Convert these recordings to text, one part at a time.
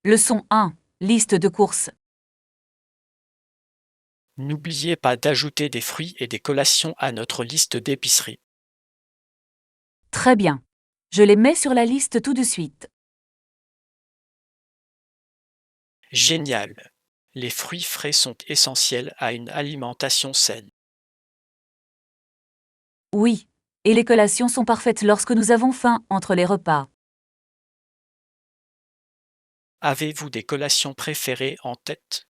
Leçon 1. Liste de courses. N'oubliez pas d'ajouter des fruits et des collations à notre liste d'épicerie. Très bien. Je les mets sur la liste tout de suite. Génial! Les fruits frais sont essentiels à une alimentation saine. Oui. Et les collations sont parfaites lorsque nous avons faim entre les repas. Avez-vous des collations préférées en tête?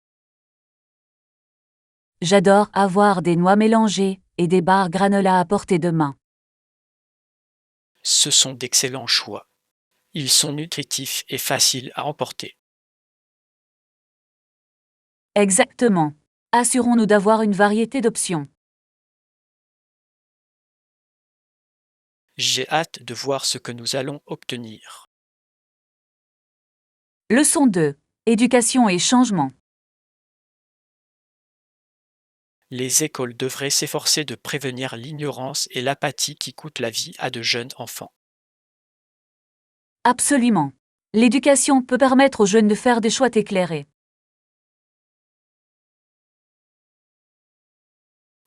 J'adore avoir des noix mélangées et des barres granola à portée de main. Ce sont d'excellents choix. Ils sont nutritifs et faciles à emporter. Exactement. Assurons-nous d'avoir une variété d'options. J'ai hâte de voir ce que nous allons obtenir. Leçon 2. Éducation et changement. Les écoles devraient s'efforcer de prévenir l'ignorance et l'apathie qui coûtent la vie à de jeunes enfants. Absolument. L'éducation peut permettre aux jeunes de faire des choix éclairés.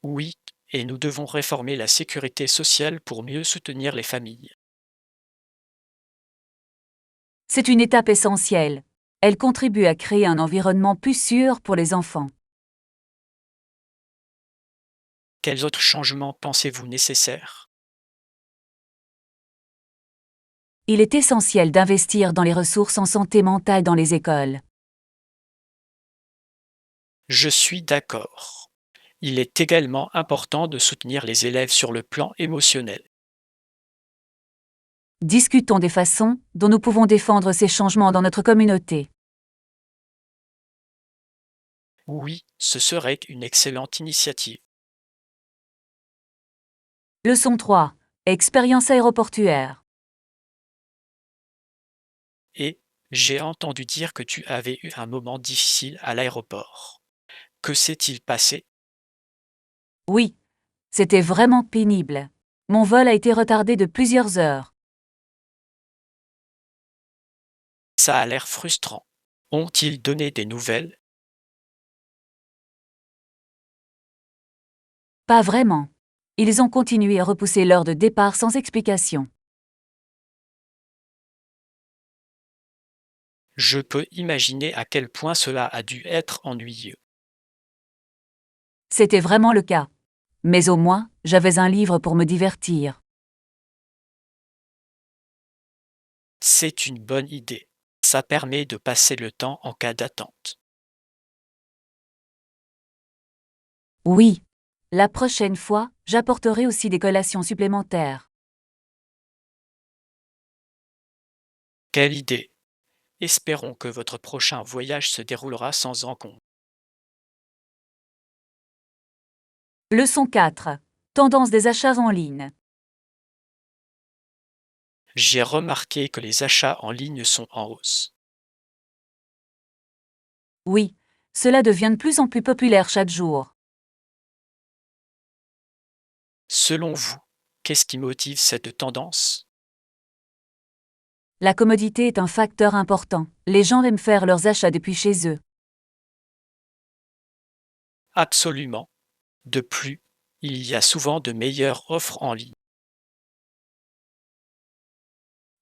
Oui, et nous devons réformer la sécurité sociale pour mieux soutenir les familles. C'est une étape essentielle. Elle contribue à créer un environnement plus sûr pour les enfants. Quels autres changements pensez-vous nécessaires? Il est essentiel d'investir dans les ressources en santé mentale dans les écoles. Je suis d'accord. Il est également important de soutenir les élèves sur le plan émotionnel. Discutons des façons dont nous pouvons défendre ces changements dans notre communauté. Oui, ce serait une excellente initiative. Leçon 3. Expérience aéroportuaire. Et j'ai entendu dire que tu avais eu un moment difficile à l'aéroport. Que s'est-il passé? Oui, c'était vraiment pénible. Mon vol a été retardé de plusieurs heures. Ça a l'air frustrant. Ont-ils donné des nouvelles? Pas vraiment. Ils ont continué à repousser l'heure de départ sans explication. Je peux imaginer à quel point cela a dû être ennuyeux. C'était vraiment le cas. Mais au moins, j'avais un livre pour me divertir. C'est une bonne idée. Ça permet de passer le temps en cas d'attente. Oui. La prochaine fois, j'apporterai aussi des collations supplémentaires. Quelle idée! Espérons que votre prochain voyage se déroulera sans encombre. Leçon 4. Tendance des achats en ligne. J'ai remarqué que les achats en ligne sont en hausse. Oui, cela devient de plus en plus populaire chaque jour. Selon vous, qu'est-ce qui motive cette tendance? La commodité est un facteur important. Les gens aiment faire leurs achats depuis chez eux. Absolument. De plus, il y a souvent de meilleures offres en ligne.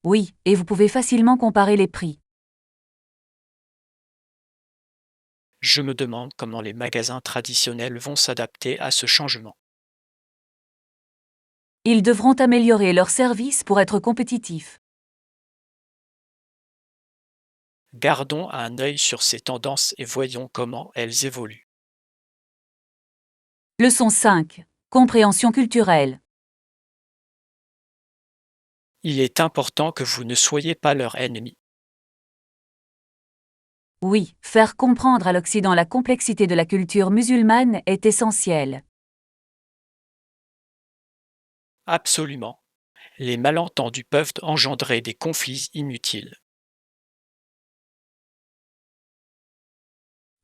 Oui, et vous pouvez facilement comparer les prix. Je me demande comment les magasins traditionnels vont s'adapter à ce changement. Ils devront améliorer leurs services pour être compétitifs. Gardons un œil sur ces tendances et voyons comment elles évoluent. Leçon 5. Compréhension culturelle. Il est important que vous ne soyez pas leur ennemi. Oui, faire comprendre à l'Occident la complexité de la culture musulmane est essentiel. Absolument. Les malentendus peuvent engendrer des conflits inutiles.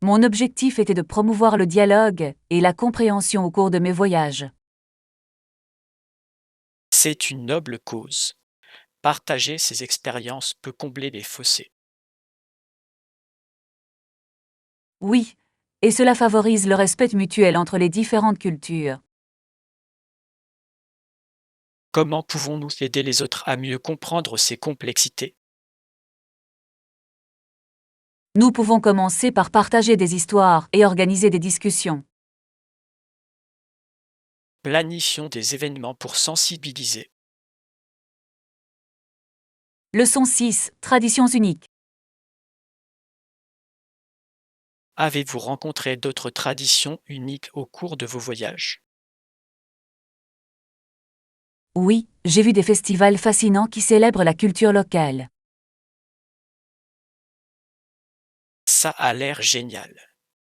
Mon objectif était de promouvoir le dialogue et la compréhension au cours de mes voyages. C'est une noble cause. Partager ces expériences peut combler les fossés. Oui, et cela favorise le respect mutuel entre les différentes cultures. Comment pouvons-nous aider les autres à mieux comprendre ces complexités? Nous pouvons commencer par partager des histoires et organiser des discussions. Planifions des événements pour sensibiliser. Leçon 6. Traditions uniques. Avez-vous rencontré d'autres traditions uniques au cours de vos voyages? Oui, j'ai vu des festivals fascinants qui célèbrent la culture locale. Ça a l'air génial.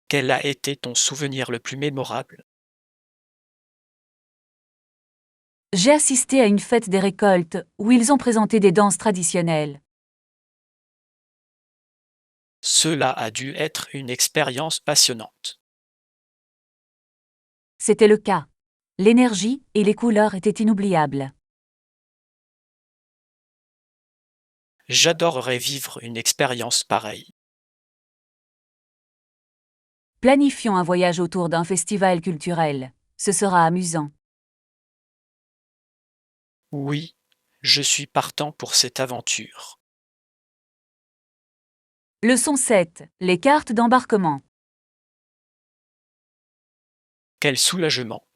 Quel a été ton souvenir le plus mémorable? J'ai assisté à une fête des récoltes où ils ont présenté des danses traditionnelles. Cela a dû être une expérience passionnante. C'était le cas. L'énergie et les couleurs étaient inoubliables. J'adorerais vivre une expérience pareille. Planifions un voyage autour d'un festival culturel. Ce sera amusant. Oui, je suis partant pour cette aventure. Leçon 7. Les cartes d'embarquement. Quel soulagement!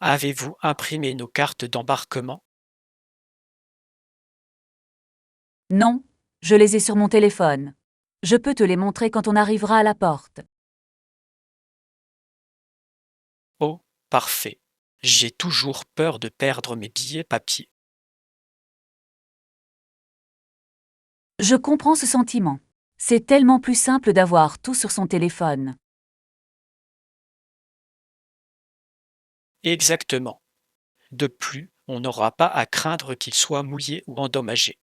Avez-vous imprimé nos cartes d'embarquement? Non, je les ai sur mon téléphone. Je peux te les montrer quand on arrivera à la porte. Oh, parfait. J'ai toujours peur de perdre mes billets papier. Je comprends ce sentiment. C'est tellement plus simple d'avoir tout sur son téléphone. Exactement. De plus, on n'aura pas à craindre qu'ils soient mouillés ou endommagés.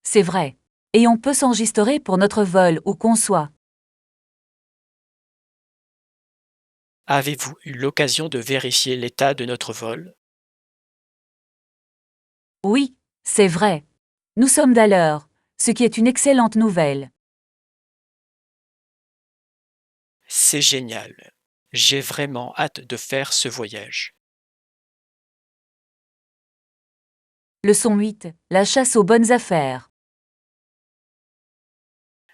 C'est vrai. Et on peut s'enregistrer pour notre vol où qu'on soit. Avez-vous eu l'occasion de vérifier l'état de notre vol? Oui, c'est vrai. Nous sommes à l'heure, ce qui est une excellente nouvelle. C'est génial. J'ai vraiment hâte de faire ce voyage. Leçon 8. La chasse aux bonnes affaires.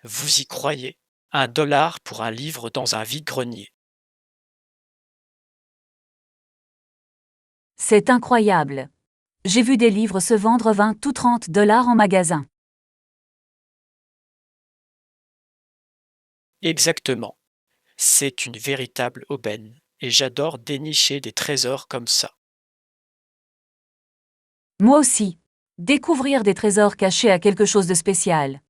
Vous y croyez? $1 pour un livre dans un vide-grenier. C'est incroyable. J'ai vu des livres se vendre 20 ou 30 dollars en magasin. Exactement. C'est une véritable aubaine, et j'adore dénicher des trésors comme ça. Moi aussi. Découvrir des trésors cachés à quelque chose de spécial.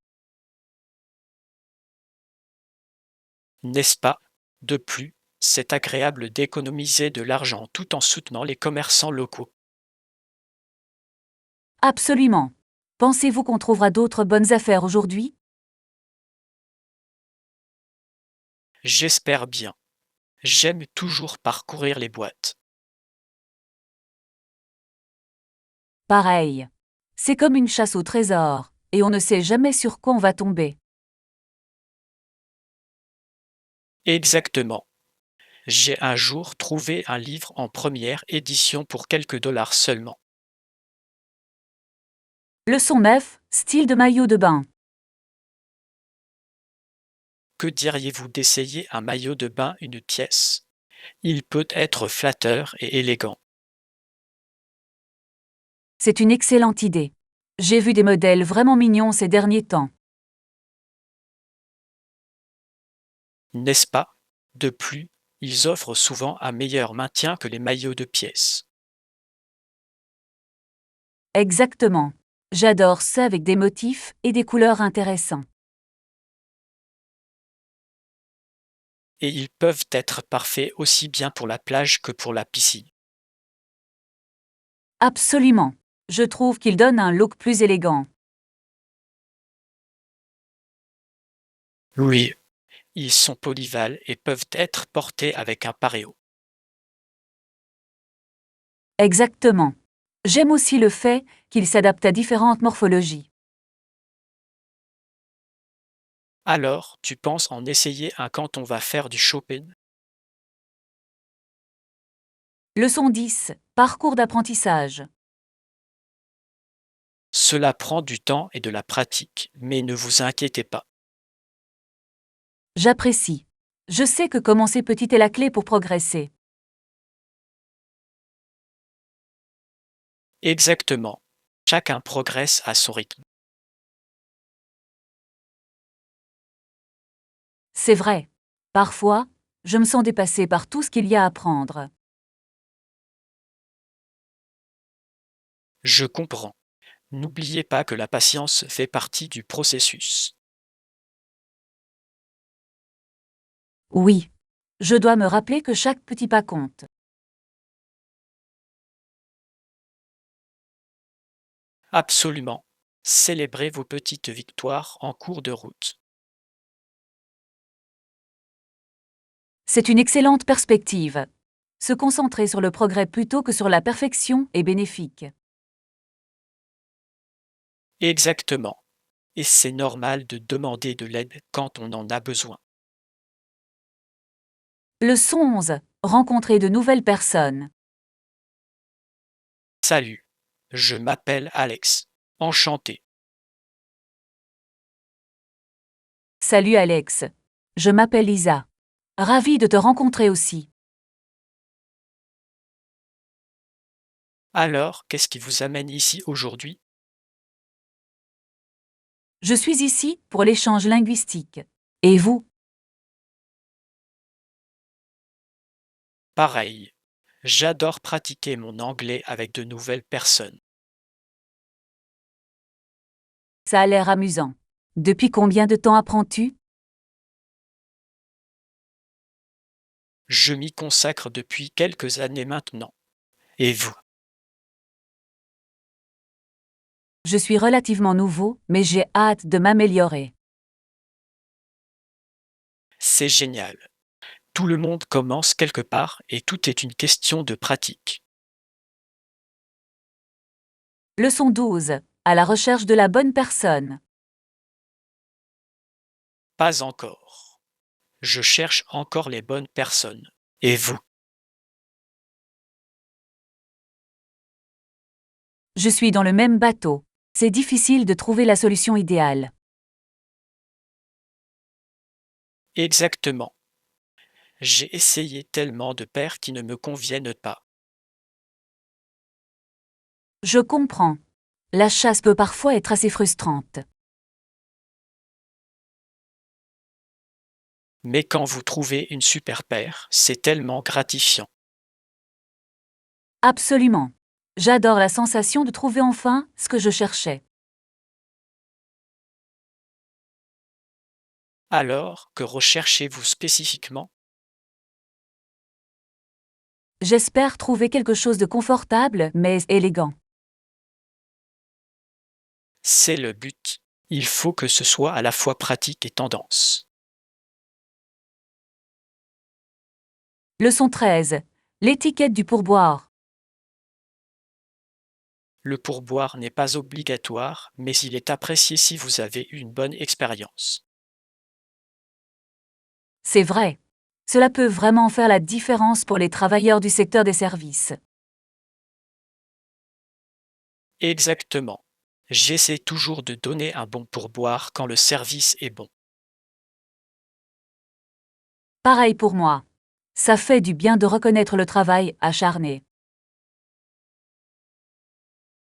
N'est-ce pas? De plus, c'est agréable d'économiser de l'argent tout en soutenant les commerçants locaux. Absolument. Pensez-vous qu'on trouvera d'autres bonnes affaires aujourd'hui? J'espère bien. J'aime toujours parcourir les boîtes. Pareil. C'est comme une chasse au trésor, et on ne sait jamais sur quoi on va tomber. Exactement. J'ai un jour trouvé un livre en première édition pour quelques dollars seulement. Leçon 9. Style de maillot de bain. Que diriez-vous d'essayer un maillot de bain une pièce? Il peut être flatteur et élégant. C'est une excellente idée. J'ai vu des modèles vraiment mignons ces derniers temps. N'est-ce pas? De plus, ils offrent souvent un meilleur maintien que les maillots de pièces. Exactement. J'adore ça avec des motifs et des couleurs intéressants. Et ils peuvent être parfaits aussi bien pour la plage que pour la piscine. Absolument. Je trouve qu'ils donnent un look plus élégant. Oui, ils sont polyvalents et peuvent être portés avec un paréo. Exactement. J'aime aussi le fait qu'ils s'adaptent à différentes morphologies. Alors, tu penses en essayer un quand on va faire du shopping? Leçon 10. Parcours d'apprentissage. Cela prend du temps et de la pratique, mais ne vous inquiétez pas. J'apprécie. Je sais que commencer petit est la clé pour progresser. Exactement. Chacun progresse à son rythme. C'est vrai. Parfois, je me sens dépassée par tout ce qu'il y a à apprendre. Je comprends. N'oubliez pas que la patience fait partie du processus. Oui. Je dois me rappeler que chaque petit pas compte. Absolument. Célébrez vos petites victoires en cours de route. C'est une excellente perspective. Se concentrer sur le progrès plutôt que sur la perfection est bénéfique. Exactement. Et c'est normal de demander de l'aide quand on en a besoin. Leçon 11. Rencontrer de nouvelles personnes. Salut, je m'appelle Alex. Enchanté. Salut Alex. Je m'appelle Lisa. Ravie de te rencontrer aussi. Alors, qu'est-ce qui vous amène ici aujourd'hui? Je suis ici pour l'échange linguistique. Et vous? Pareil. J'adore pratiquer mon anglais avec de nouvelles personnes. Ça a l'air amusant. Depuis combien de temps apprends-tu? Je m'y consacre depuis quelques années maintenant. Et vous? Je suis relativement nouveau, mais j'ai hâte de m'améliorer. C'est génial. Tout le monde commence quelque part et tout est une question de pratique. Leçon 12. À la recherche de la bonne personne. Pas encore. Je cherche encore les bonnes personnes. Et vous? Je suis dans le même bateau. C'est difficile de trouver la solution idéale. Exactement. J'ai essayé tellement de paires qui ne me conviennent pas. Je comprends. La chasse peut parfois être assez frustrante. Mais quand vous trouvez une super paire, c'est tellement gratifiant. Absolument. J'adore la sensation de trouver enfin ce que je cherchais. Alors, que recherchez-vous spécifiquement? J'espère trouver quelque chose de confortable mais élégant. C'est le but. Il faut que ce soit à la fois pratique et tendance. Leçon 13. L'étiquette du pourboire. Le pourboire n'est pas obligatoire, mais il est apprécié si vous avez eu une bonne expérience. C'est vrai. Cela peut vraiment faire la différence pour les travailleurs du secteur des services. Exactement. J'essaie toujours de donner un bon pourboire quand le service est bon. Pareil pour moi. Ça fait du bien de reconnaître le travail acharné.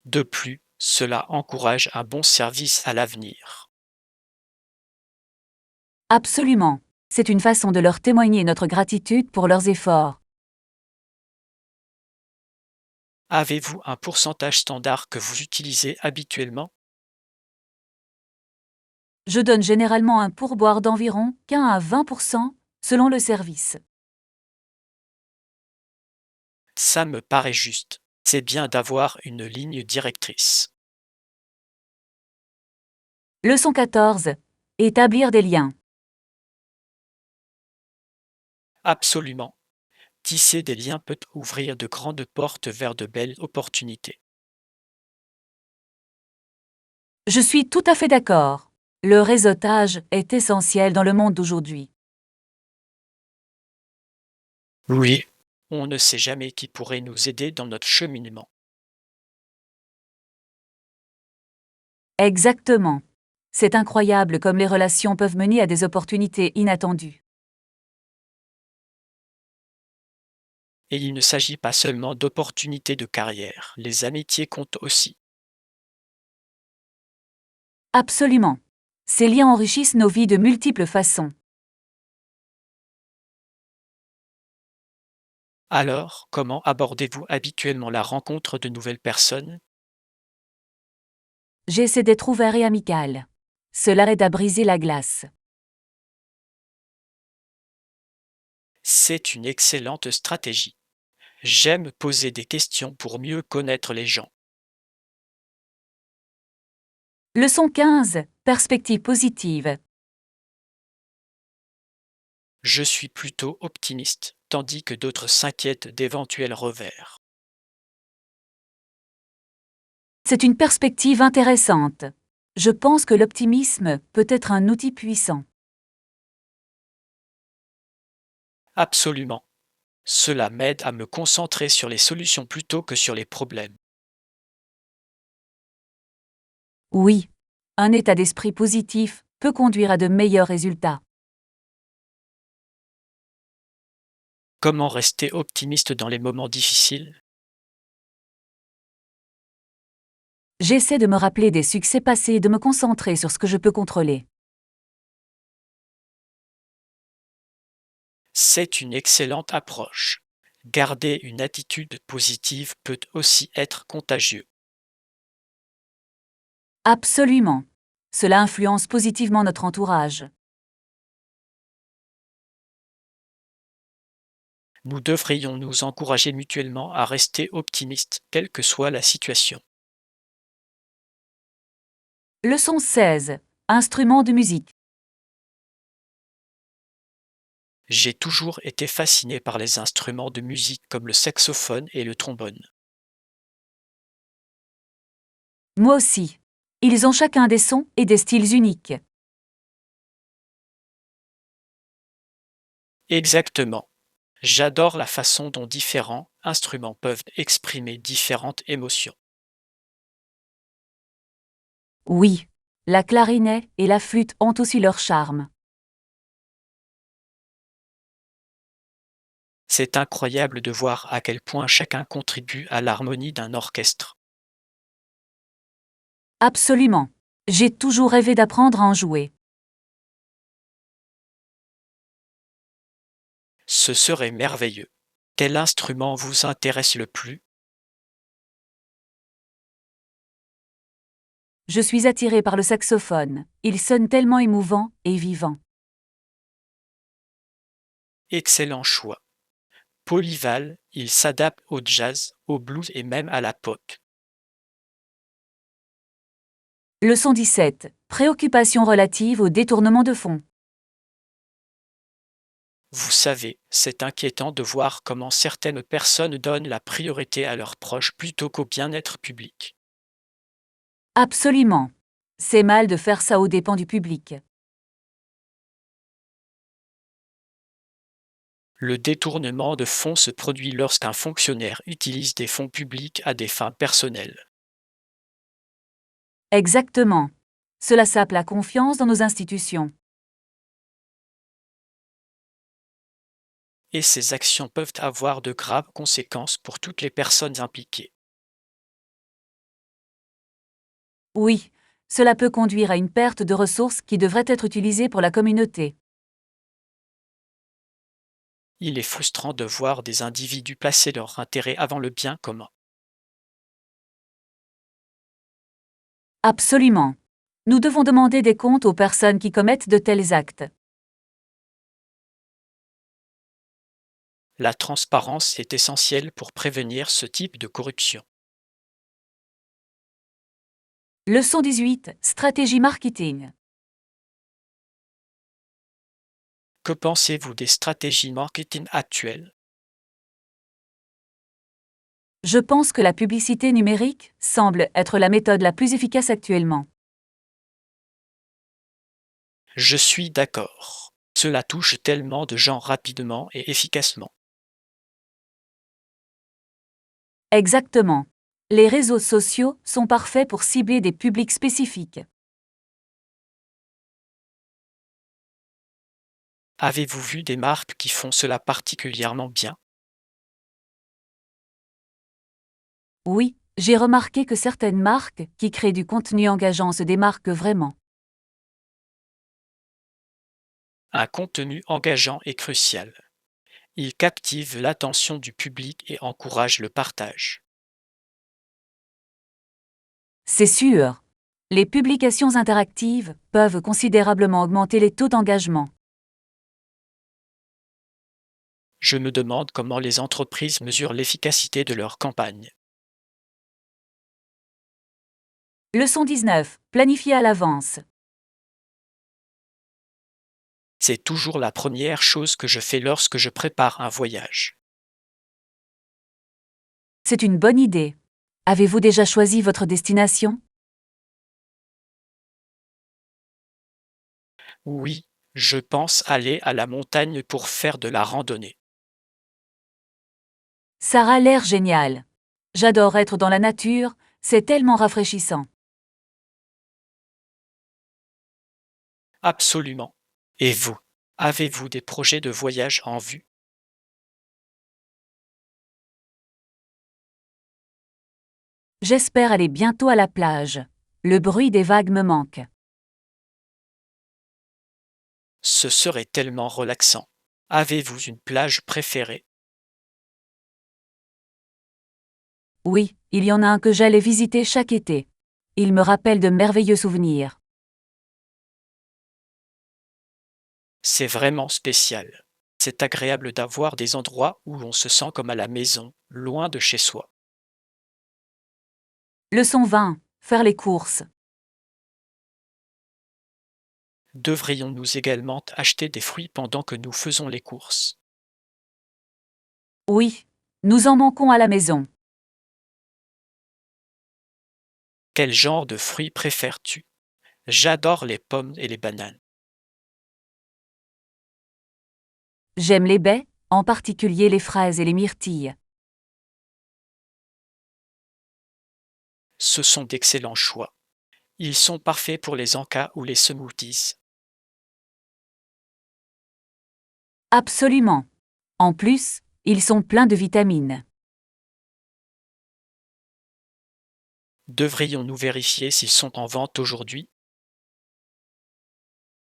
De plus, cela encourage un bon service à l'avenir. Absolument. C'est une façon de leur témoigner notre gratitude pour leurs efforts. Avez-vous un pourcentage standard que vous utilisez habituellement? Je donne généralement un pourboire d'environ 15 à 20% selon le service. Ça me paraît juste. C'est bien d'avoir une ligne directrice. Leçon 14. Établir des liens. Absolument. Tisser des liens peut ouvrir de grandes portes vers de belles opportunités. Je suis tout à fait d'accord. Le réseautage est essentiel dans le monde d'aujourd'hui. Oui, on ne sait jamais qui pourrait nous aider dans notre cheminement. Exactement. C'est incroyable comme les relations peuvent mener à des opportunités inattendues. Et il ne s'agit pas seulement d'opportunités de carrière, les amitiés comptent aussi. Absolument. Ces liens enrichissent nos vies de multiples façons. Alors, comment abordez-vous habituellement la rencontre de nouvelles personnes? J'essaie d'être ouvert et amical. Cela aide à briser la glace. C'est une excellente stratégie. J'aime poser des questions pour mieux connaître les gens. Leçon 15. Perspective positive. Je suis plutôt optimiste, tandis que d'autres s'inquiètent d'éventuels revers. C'est une perspective intéressante. Je pense que l'optimisme peut être un outil puissant. Absolument. Cela m'aide à me concentrer sur les solutions plutôt que sur les problèmes. Oui, un état d'esprit positif peut conduire à de meilleurs résultats. Comment rester optimiste dans les moments difficiles? J'essaie de me rappeler des succès passés et de me concentrer sur ce que je peux contrôler. C'est une excellente approche. Garder une attitude positive peut aussi être contagieux. Absolument. Cela influence positivement notre entourage. Nous devrions nous encourager mutuellement à rester optimistes, quelle que soit la situation. Leçon 16. Instruments de musique. J'ai toujours été fasciné par les instruments de musique comme le saxophone et le trombone. Moi aussi. Ils ont chacun des sons et des styles uniques. Exactement. J'adore la façon dont différents instruments peuvent exprimer différentes émotions. Oui, la clarinette et la flûte ont aussi leur charme. C'est incroyable de voir à quel point chacun contribue à l'harmonie d'un orchestre. Absolument. J'ai toujours rêvé d'apprendre à en jouer. Ce serait merveilleux. Quel instrument vous intéresse le plus? Je suis attirée par le saxophone. Il sonne tellement émouvant et vivant. Excellent choix. Polyval, il s'adapte au jazz, au blues et même à la pop. Leçon 17. Préoccupation relative au détournement de fonds. Vous savez, c'est inquiétant de voir comment certaines personnes donnent la priorité à leurs proches plutôt qu'au bien-être public. Absolument. C'est mal de faire ça aux dépens du public. Le détournement de fonds se produit lorsqu'un fonctionnaire utilise des fonds publics à des fins personnelles. Exactement. Cela sape la confiance dans nos institutions. Et ces actions peuvent avoir de graves conséquences pour toutes les personnes impliquées. Oui, cela peut conduire à une perte de ressources qui devraient être utilisées pour la communauté. Il est frustrant de voir des individus placer leur intérêt avant le bien commun. Absolument. Nous devons demander des comptes aux personnes qui commettent de tels actes. La transparence est essentielle pour prévenir ce type de corruption. Leçon 18. Stratégie marketing. Que pensez-vous des stratégies marketing actuelles? Je pense que la publicité numérique semble être la méthode la plus efficace actuellement. Je suis d'accord. Cela touche tellement de gens rapidement et efficacement. Exactement. Les réseaux sociaux sont parfaits pour cibler des publics spécifiques. Avez-vous vu des marques qui font cela particulièrement bien? Oui, j'ai remarqué que certaines marques qui créent du contenu engageant se démarquent vraiment. Un contenu engageant est crucial. Il captive l'attention du public et encourage le partage. C'est sûr. Les publications interactives peuvent considérablement augmenter les taux d'engagement. Je me demande comment les entreprises mesurent l'efficacité de leurs campagnes. Leçon 19. Planifier à l'avance. C'est toujours la première chose que je fais lorsque je prépare un voyage. C'est une bonne idée. Avez-vous déjà choisi votre destination? Oui, je pense aller à la montagne pour faire de la randonnée. Ça a l'air génial. J'adore être dans la nature, c'est tellement rafraîchissant. Absolument. Et vous, avez-vous des projets de voyage en vue? J'espère aller bientôt à la plage. Le bruit des vagues me manque. Ce serait tellement relaxant. Avez-vous une plage préférée? Oui, il y en a un que j'allais visiter chaque été. Il me rappelle de merveilleux souvenirs. C'est vraiment spécial. C'est agréable d'avoir des endroits où on se sent comme à la maison, loin de chez soi. Leçon 20. Faire les courses. Devrions-nous également acheter des fruits pendant que nous faisons les courses? Oui, nous en manquons à la maison. Quel genre de fruits préfères-tu? J'adore les pommes et les bananes. J'aime les baies, en particulier les fraises et les myrtilles. Ce sont d'excellents choix. Ils sont parfaits pour les encas ou les smoothies. Absolument. En plus, ils sont pleins de vitamines. Devrions-nous vérifier s'ils sont en vente aujourd'hui?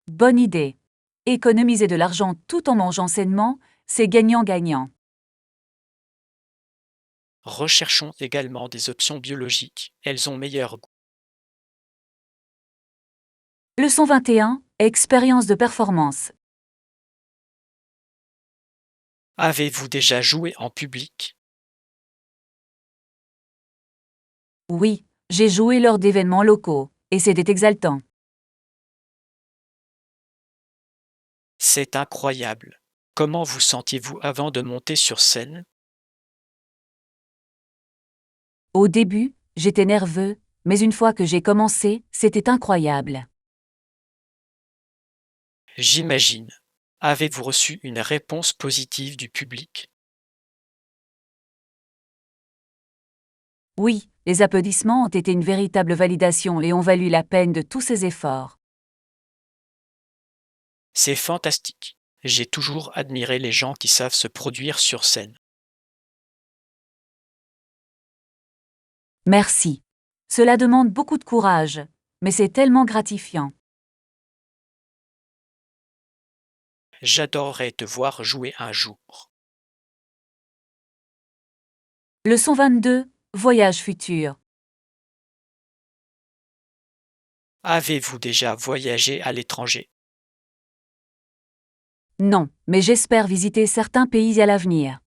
Bonne idée. Économiser de l'argent tout en mangeant sainement, c'est gagnant-gagnant. Recherchons également des options biologiques, elles ont meilleur goût. Leçon 21. Expérience de performance. Avez-vous déjà joué en public? Oui, j'ai joué lors d'événements locaux, et c'était exaltant. C'est incroyable. Comment vous sentiez-vous avant de monter sur scène? Au début, j'étais nerveux, mais une fois que j'ai commencé, c'était incroyable. J'imagine. Avez-vous reçu une réponse positive du public? Oui, les applaudissements ont été une véritable validation et ont valu la peine de tous ces efforts. C'est fantastique. J'ai toujours admiré les gens qui savent se produire sur scène. Merci. Cela demande beaucoup de courage, mais c'est tellement gratifiant. J'adorerais te voir jouer un jour. Leçon 22. Voyage futur. Avez-vous déjà voyagé à l'étranger? Non, mais j'espère visiter certains pays à l'avenir.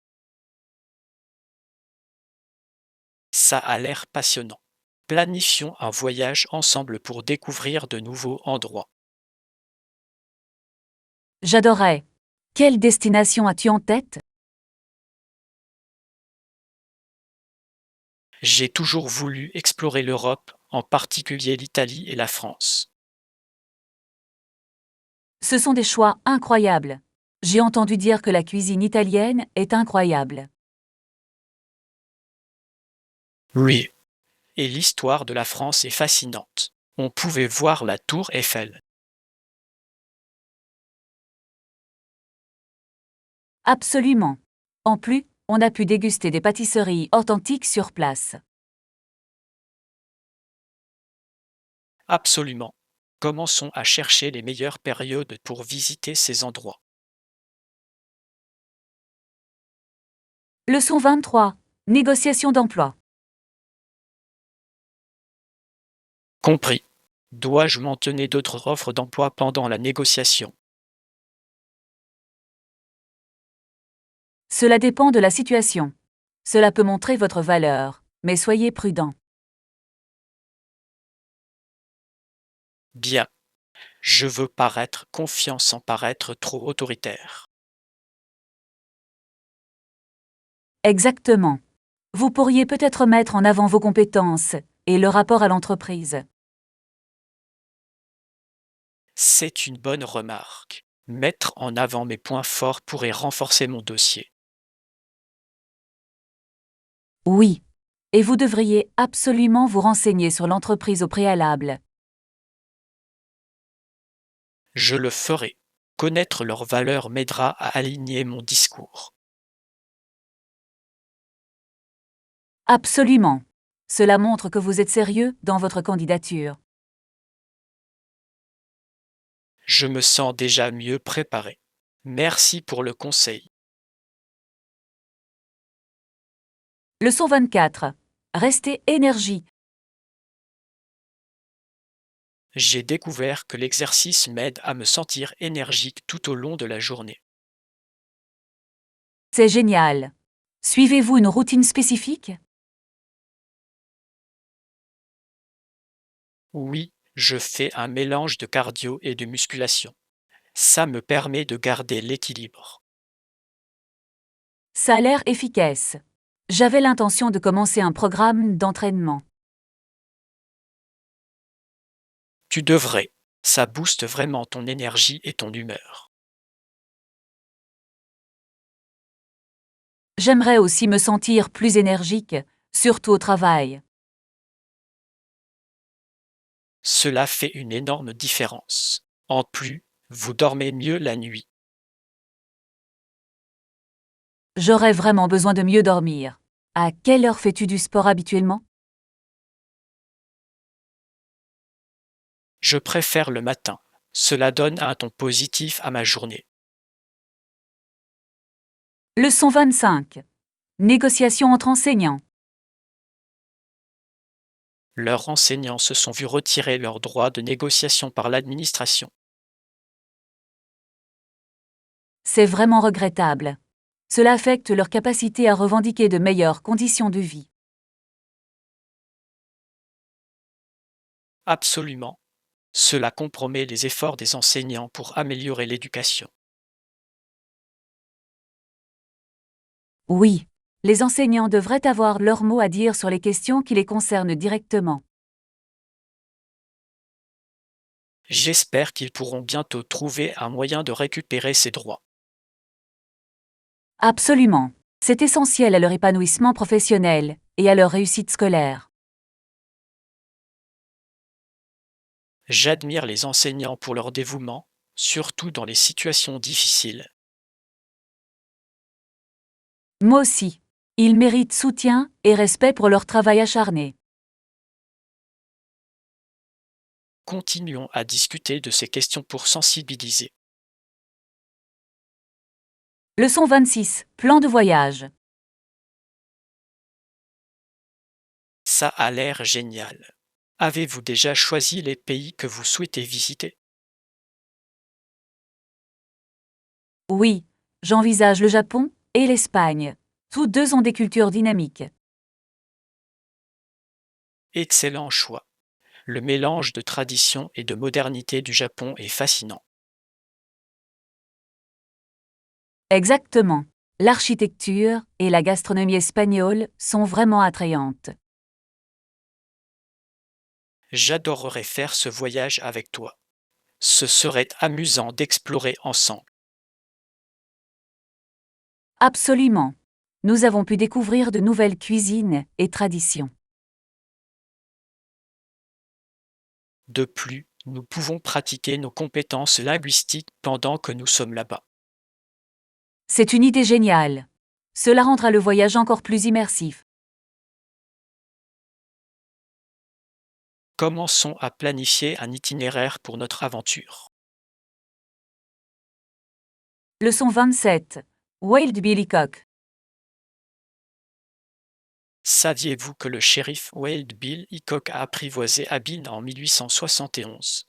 Ça a l'air passionnant. Planifions un voyage ensemble pour découvrir de nouveaux endroits. J'adorerais. Quelle destination as-tu en tête? J'ai toujours voulu explorer l'Europe, en particulier l'Italie et la France. Ce sont des choix incroyables. J'ai entendu dire que la cuisine italienne est incroyable. Oui. Et l'histoire de la France est fascinante. On pouvait voir la tour Eiffel. Absolument. En plus, on a pu déguster des pâtisseries authentiques sur place. Absolument. Commençons à chercher les meilleures périodes pour visiter ces endroits. Leçon 23. Négociation d'emploi. Compris. Dois-je mentionner d'autres offres d'emploi pendant la négociation? Cela dépend de la situation. Cela peut montrer votre valeur, mais soyez prudent. Bien. Je veux paraître confiant sans paraître trop autoritaire. Exactement. Vous pourriez peut-être mettre en avant vos compétences et le rapport à l'entreprise. C'est une bonne remarque. Mettre en avant mes points forts pourrait renforcer mon dossier. Oui. Et vous devriez absolument vous renseigner sur l'entreprise au préalable. Je le ferai. Connaître leurs valeurs m'aidera à aligner mon discours. Absolument. Cela montre que vous êtes sérieux dans votre candidature. Je me sens déjà mieux préparé. Merci pour le conseil. Leçon 24. Restez énergie. J'ai découvert que l'exercice m'aide à me sentir énergique tout au long de la journée. C'est génial. Suivez-vous une routine spécifique? Oui, je fais un mélange de cardio et de musculation. Ça me permet de garder l'équilibre. Ça a l'air efficace. J'avais l'intention de commencer un programme d'entraînement. Tu devrais. Ça booste vraiment ton énergie et ton humeur. J'aimerais aussi me sentir plus énergique, surtout au travail. Cela fait une énorme différence. En plus, vous dormez mieux la nuit. J'aurais vraiment besoin de mieux dormir. À quelle heure fais-tu du sport habituellement? Je préfère le matin. Cela donne un ton positif à ma journée. Leçon 25. Négociation entre enseignants. Leurs enseignants se sont vus retirer leurs droits de négociation par l'administration. C'est vraiment regrettable. Cela affecte leur capacité à revendiquer de meilleures conditions de vie. Absolument. Cela compromet les efforts des enseignants pour améliorer l'éducation. Oui, les enseignants devraient avoir leur mot à dire sur les questions qui les concernent directement. J'espère qu'ils pourront bientôt trouver un moyen de récupérer ces droits. Absolument. C'est essentiel à leur épanouissement professionnel et à leur réussite scolaire. J'admire les enseignants pour leur dévouement, surtout dans les situations difficiles. Moi aussi. Ils méritent soutien et respect pour leur travail acharné. Continuons à discuter de ces questions pour sensibiliser. Leçon 26. Plan de voyage. Ça a l'air génial. Avez-vous déjà choisi les pays que vous souhaitez visiter? Oui, j'envisage le Japon et l'Espagne. Tous deux ont des cultures dynamiques. Excellent choix. Le mélange de tradition et de modernité du Japon est fascinant. Exactement. L'architecture et la gastronomie espagnole sont vraiment attrayantes. J'adorerais faire ce voyage avec toi. Ce serait amusant d'explorer ensemble. Absolument. Nous avons pu découvrir de nouvelles cuisines et traditions. De plus, nous pouvons pratiquer nos compétences linguistiques pendant que nous sommes là-bas. C'est une idée géniale. Cela rendra le voyage encore plus immersif. Commençons à planifier un itinéraire pour notre aventure. Leçon 27. Wild Billy Cock. Saviez-vous que le shérif Wild Bill Hickok a apprivoisé Abin en 1871?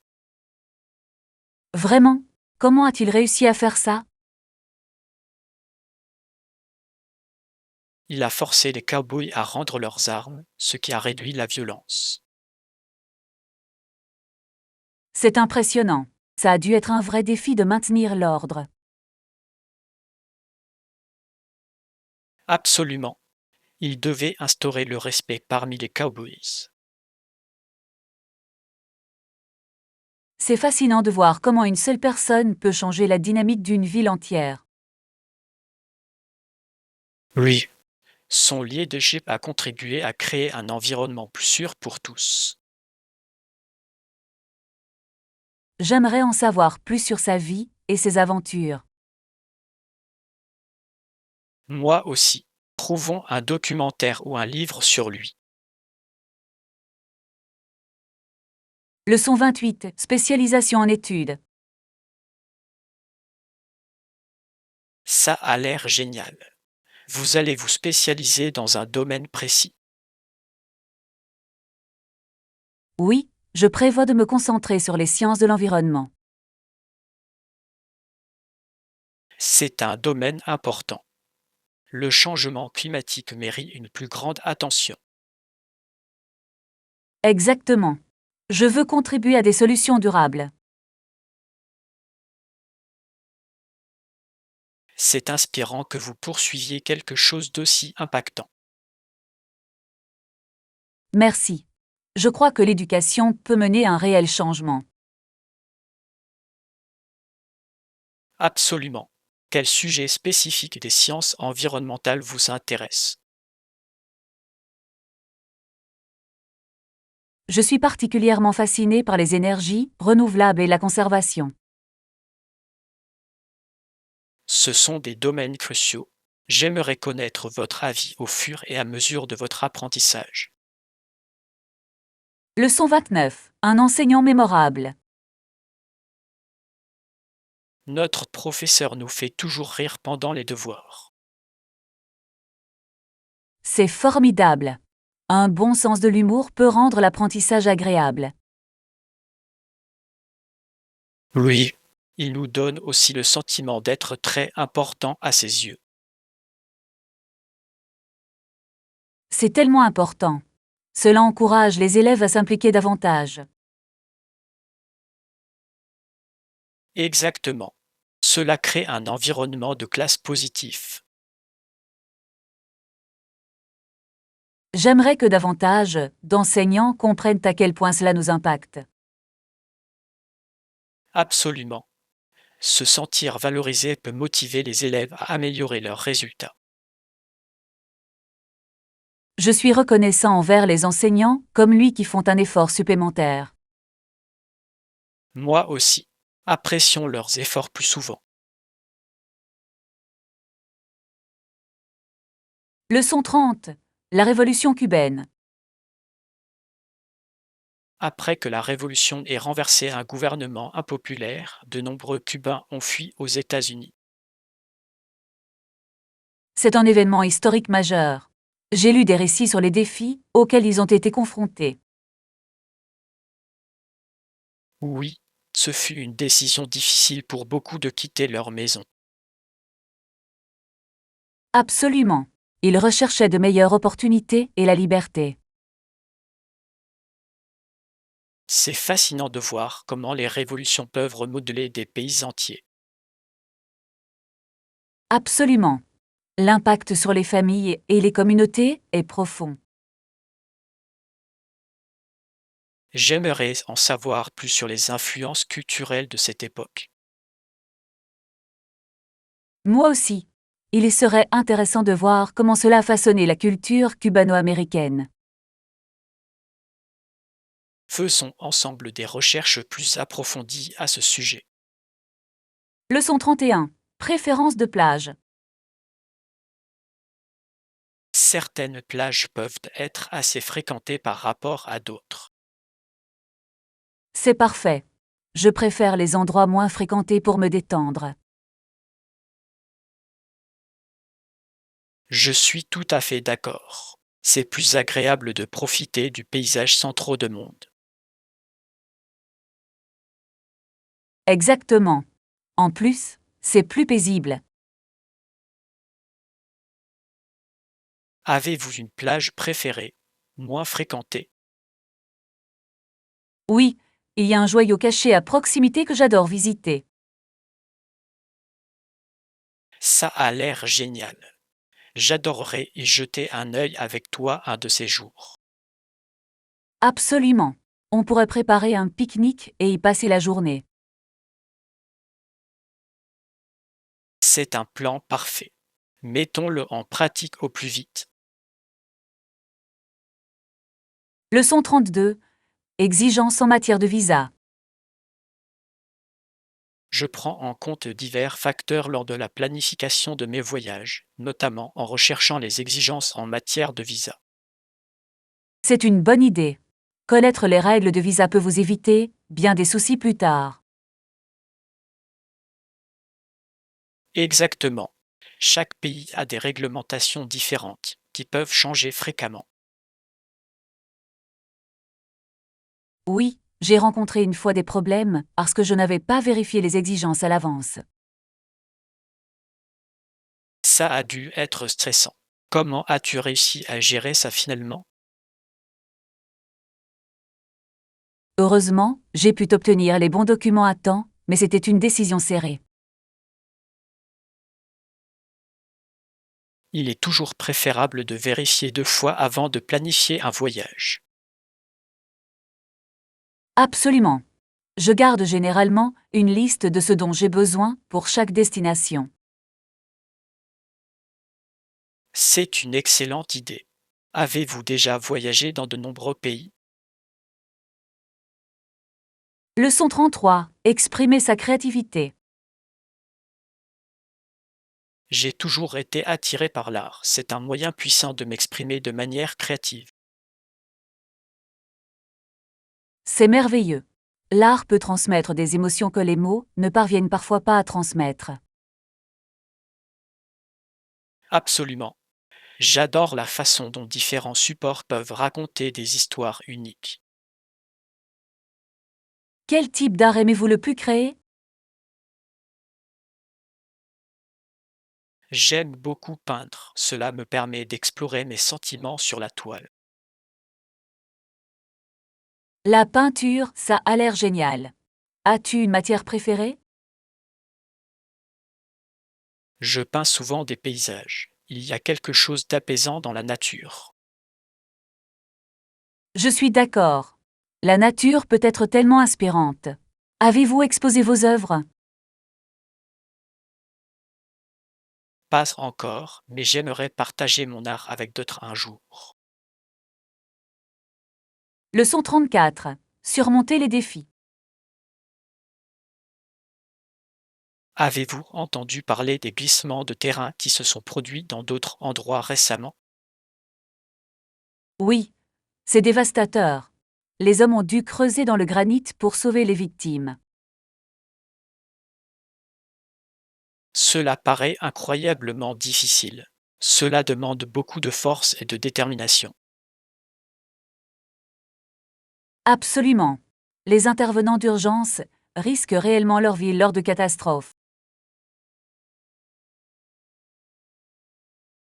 Vraiment? Comment a-t-il réussi à faire ça? Il a forcé les cowboys à rendre leurs armes, ce qui a réduit la violence. C'est impressionnant. Ça a dû être un vrai défi de maintenir l'ordre. Absolument. Il devait instaurer le respect parmi les cowboys. C'est fascinant de voir comment une seule personne peut changer la dynamique d'une ville entière. Oui. Son leadership a contribué à créer un environnement plus sûr pour tous. J'aimerais en savoir plus sur sa vie et ses aventures. Moi aussi. Trouvons un documentaire ou un livre sur lui. Leçon 28. Spécialisation en études. Ça a l'air génial. Vous allez vous spécialiser dans un domaine précis. Oui, je prévois de me concentrer sur les sciences de l'environnement. C'est un domaine important. Le changement climatique mérite une plus grande attention. Exactement. Je veux contribuer à des solutions durables. C'est inspirant que vous poursuiviez quelque chose d'aussi impactant. Merci. Je crois que l'éducation peut mener à un réel changement. Absolument. Quel sujet spécifique des sciences environnementales vous intéresse? Je suis particulièrement fascinée par les énergies renouvelables et la conservation. Ce sont des domaines cruciaux. J'aimerais connaître votre avis au fur et à mesure de votre apprentissage. Leçon 29. Un enseignant mémorable. Notre professeur nous fait toujours rire pendant les devoirs. C'est formidable. Un bon sens de l'humour peut rendre l'apprentissage agréable. Oui, il nous donne aussi le sentiment d'être très important à ses yeux. C'est tellement important. Cela encourage les élèves à s'impliquer davantage. Exactement. Cela crée un environnement de classe positif. J'aimerais que davantage d'enseignants comprennent à quel point cela nous impacte. Absolument. Se sentir valorisé peut motiver les élèves à améliorer leurs résultats. Je suis reconnaissant envers les enseignants comme lui qui font un effort supplémentaire. Moi aussi. Apprécions leurs efforts plus souvent. Leçon 30. La révolution cubaine. Après que la révolution ait renversé un gouvernement impopulaire, de nombreux Cubains ont fui aux États-Unis. C'est un événement historique majeur. J'ai lu des récits sur les défis auxquels ils ont été confrontés. Oui, ce fut une décision difficile pour beaucoup de quitter leur maison. Absolument. Ils recherchaient de meilleures opportunités et la liberté. C'est fascinant de voir comment les révolutions peuvent remodeler des pays entiers. Absolument. L'impact sur les familles et les communautés est profond. J'aimerais en savoir plus sur les influences culturelles de cette époque. Moi aussi. Il serait intéressant de voir comment cela a façonné la culture cubano-américaine. Faisons ensemble des recherches plus approfondies à ce sujet. Leçon 31. Préférence de plage. Certaines plages peuvent être assez fréquentées par rapport à d'autres. C'est parfait. Je préfère les endroits moins fréquentés pour me détendre. Je suis tout à fait d'accord. C'est plus agréable de profiter du paysage sans trop de monde. Exactement. En plus, c'est plus paisible. Avez-vous une plage préférée, moins fréquentée? Oui, il y a un joyau caché à proximité que j'adore visiter. Ça a l'air génial. J'adorerais y jeter un œil avec toi un de ces jours. Absolument. On pourrait préparer un pique-nique et y passer la journée. C'est un plan parfait. Mettons-le en pratique au plus vite. Leçon 32. Exigences en matière de visa. Je prends en compte divers facteurs lors de la planification de mes voyages, notamment en recherchant les exigences en matière de visa. C'est une bonne idée. Connaître les règles de visa peut vous éviter bien des soucis plus tard. Exactement. Chaque pays a des réglementations différentes qui peuvent changer fréquemment. Oui, j'ai rencontré une fois des problèmes parce que je n'avais pas vérifié les exigences à l'avance. Ça a dû être stressant. Comment as-tu réussi à gérer ça finalement? Heureusement, j'ai pu obtenir les bons documents à temps, mais c'était une décision serrée. Il est toujours préférable de vérifier 2 fois avant de planifier un voyage. Absolument. Je garde généralement une liste de ce dont j'ai besoin pour chaque destination. C'est une excellente idée. Avez-vous déjà voyagé dans de nombreux pays? Leçon 33. Exprimer sa créativité. J'ai toujours été attiré par l'art. C'est un moyen puissant de m'exprimer de manière créative. C'est merveilleux. L'art peut transmettre des émotions que les mots ne parviennent parfois pas à transmettre. Absolument. J'adore la façon dont différents supports peuvent raconter des histoires uniques. Quel type d'art aimez-vous le plus créer? J'aime beaucoup peindre. Cela me permet d'explorer mes sentiments sur la toile. La peinture, ça a l'air génial. As-tu une matière préférée? Je peins souvent des paysages. Il y a quelque chose d'apaisant dans la nature. Je suis d'accord. La nature peut être tellement inspirante. Avez-vous exposé vos œuvres? Pas encore, mais j'aimerais partager mon art avec d'autres un jour. Leçon 34. Surmonter les défis. Avez-vous entendu parler des glissements de terrain qui se sont produits dans d'autres endroits récemment? Oui, c'est dévastateur. Les hommes ont dû creuser dans le granit pour sauver les victimes. Cela paraît incroyablement difficile. Cela demande beaucoup de force et de détermination. Absolument. Les intervenants d'urgence risquent réellement leur vie lors de catastrophes.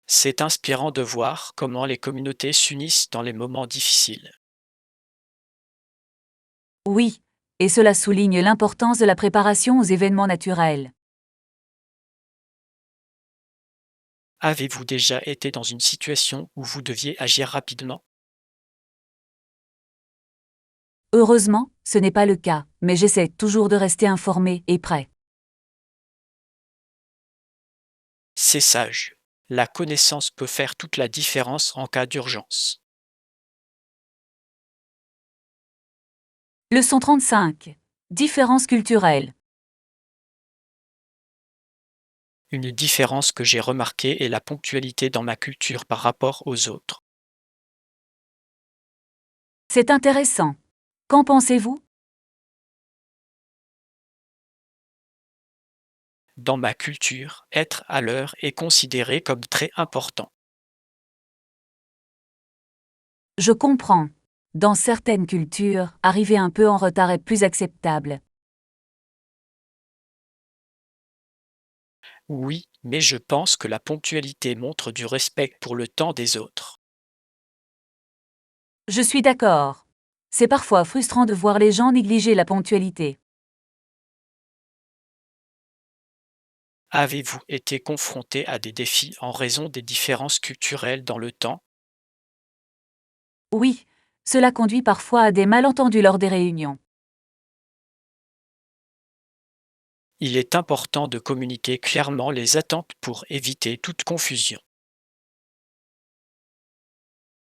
C'est inspirant de voir comment les communautés s'unissent dans les moments difficiles. Oui, et cela souligne l'importance de la préparation aux événements naturels. Avez-vous déjà été dans une situation où vous deviez agir rapidement? Heureusement, ce n'est pas le cas, mais j'essaie toujours de rester informé et prêt. C'est sage. La connaissance peut faire toute la différence en cas d'urgence. Leçon 35. Différences culturelles. Une différence que j'ai remarquée est la ponctualité dans ma culture par rapport aux autres. C'est intéressant. Qu'en pensez-vous? Dans ma culture, être à l'heure est considéré comme très important. Je comprends. Dans certaines cultures, arriver un peu en retard est plus acceptable. Oui, mais je pense que la ponctualité montre du respect pour le temps des autres. Je suis d'accord. C'est parfois frustrant de voir les gens négliger la ponctualité. Avez-vous été confronté à des défis en raison des différences culturelles dans le temps? Oui, cela conduit parfois à des malentendus lors des réunions. Il est important de communiquer clairement les attentes pour éviter toute confusion.